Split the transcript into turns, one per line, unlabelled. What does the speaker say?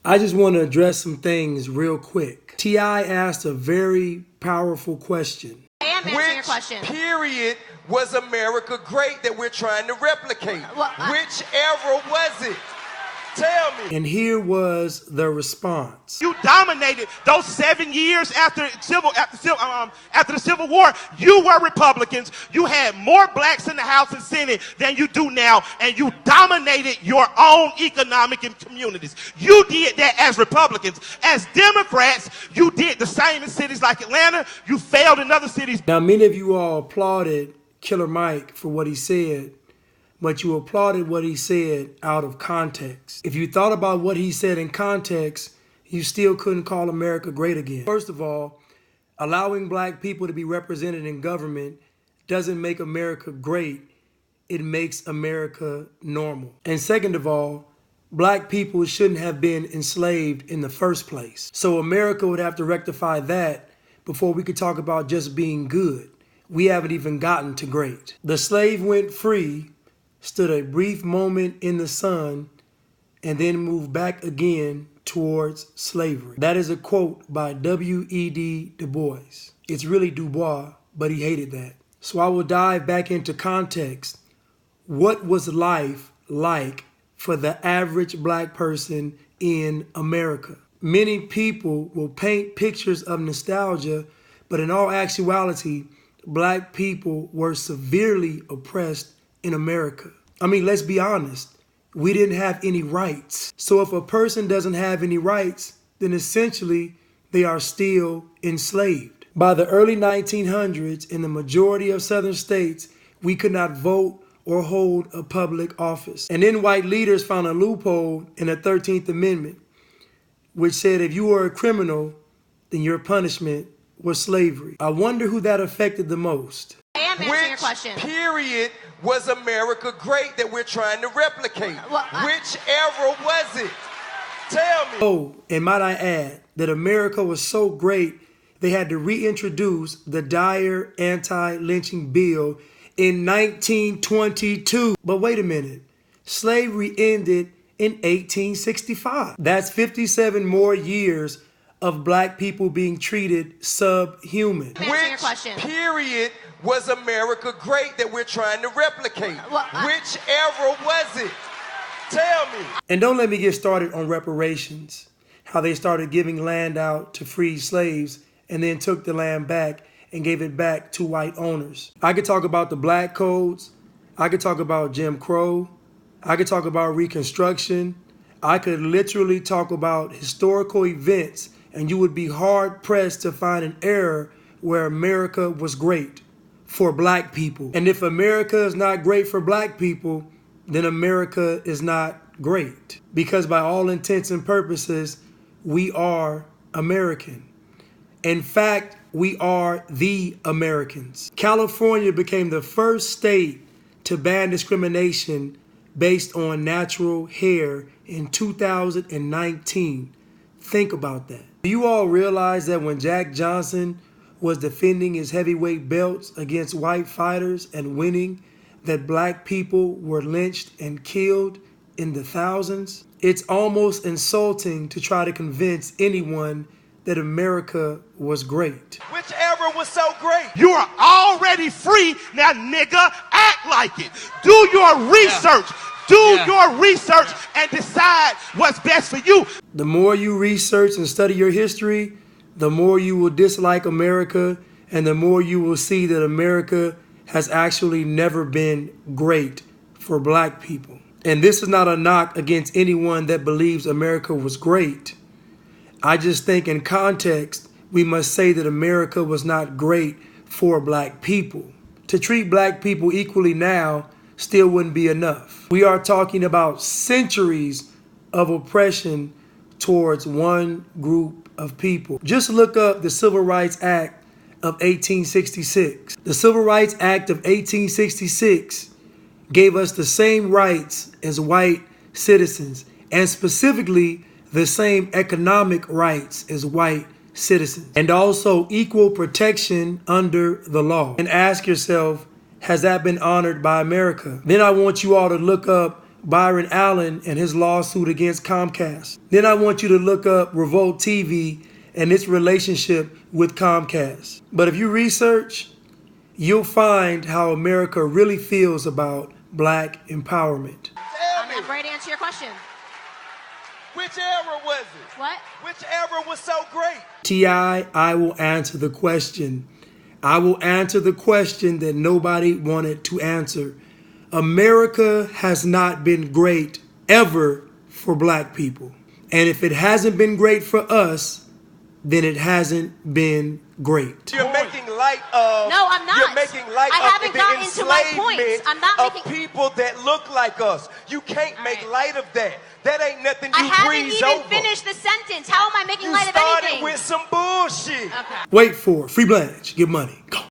I just want to address some things real quick. T.I. asked a very powerful question.
I am answering your question.
Which period was America great that we're trying to replicate? Which era was it? Tell me.
And here was the response.
You dominated those 7 years after the Civil War. You were Republicans. You had more blacks in the House and Senate than you do now, and you dominated your own economic communities. You did that as Republicans. As Democrats, you did the same in cities like Atlanta. You failed in other cities.
Now, many of you all applauded Killer Mike for what he said, but you applauded what he said out of context. If you thought about what he said in context, you still couldn't call America great again. First of all, allowing black people to be represented in government doesn't make America great. It makes America normal. And second of all, black people shouldn't have been enslaved in the first place. So America would have to rectify that before we could talk about just being good. We haven't even gotten to great. The slave went free, stood a brief moment in the sun, and then moved back again towards slavery. That is a quote by W.E.B. Du Bois. It's really Du Bois, but he hated that. So I will dive back into context. What was life like for the average black person in America? Many people will paint pictures of nostalgia, but in all actuality, black people were severely oppressed in America. I mean, let's be honest. We didn't have any rights. So if a person doesn't have any rights, then essentially they are still enslaved. By the early 1900s, in the majority of southern states, we could not vote or hold a public office. And then white leaders found a loophole in the 13th Amendment, which said if you were a criminal, then your punishment was slavery. I wonder who that affected the most.
I am answering your question.
Which period was America great that we're trying to replicate? Which era was it? Tell me.
Oh, and might I add that America was so great, they had to reintroduce the Dyer anti-lynching bill in 1922. But wait a minute. Slavery ended in 1865. That's 57 more years of black people being treated subhuman.
Which period was America great that we're trying to replicate? Which era was it? Tell me.
And don't let me get started on reparations, how they started giving land out to free slaves and then took the land back and gave it back to white owners. I could talk about the black codes. I could talk about Jim Crow. I could talk about Reconstruction. I could literally talk about historical events, and you would be hard pressed to find an era where America was great for black people. And if America is not great for black people, then America is not great. Because by all intents and purposes, we are American. In fact, we are the Americans. California became the first state to ban discrimination based on natural hair in 2019. Think about that. Do you all realize that when Jack Johnson was defending his heavyweight belts against white fighters and winning, that black people were lynched and killed in the thousands? It's almost insulting to try to convince anyone that America was great.
Which era was so great?
You are already free. Now, nigga, act like it. Do your research. Do your research and decide what's best for you.
The more you research and study your history, the more you will dislike America, and the more you will see that America has actually never been great for black people. And this is not a knock against anyone that believes America was great. I just think in context, we must say that America was not great for black people. To treat black people equally now still wouldn't be enough. We are talking about centuries of oppression towards one group of people. Just look up the Civil Rights Act of 1866. The Civil Rights Act of 1866 gave us the same rights as white citizens, and specifically the same economic rights as white citizens, and also equal protection under the law. And ask yourself, has that been honored by America? Then I want you all to look up Byron Allen and his lawsuit against Comcast. Then I want you to look up Revolt TV and its relationship with Comcast. But if you research, you'll find how America really feels about black empowerment.
I'm not ready to answer your question.
Which era was it?
What?
Which era was so great?
T.I., I will answer the question. I will answer the question that nobody wanted to answer. America has not been great ever for black people. And if it hasn't been great for us, then it hasn't been great.
You're making light of.
No, I'm not.
You're making light
I
of
haven't
the
gotten to my
enslavement
points. I'm not
of
making
people that look like us. You can't
All
make
right.
light of that. That ain't nothing
I
you
haven't
breeze
even
over.
finished the sentence. How am I making
You
light of
started
anything?
with some bullshit.
Okay.
Wait for it. Free Blanche. Get money. Go.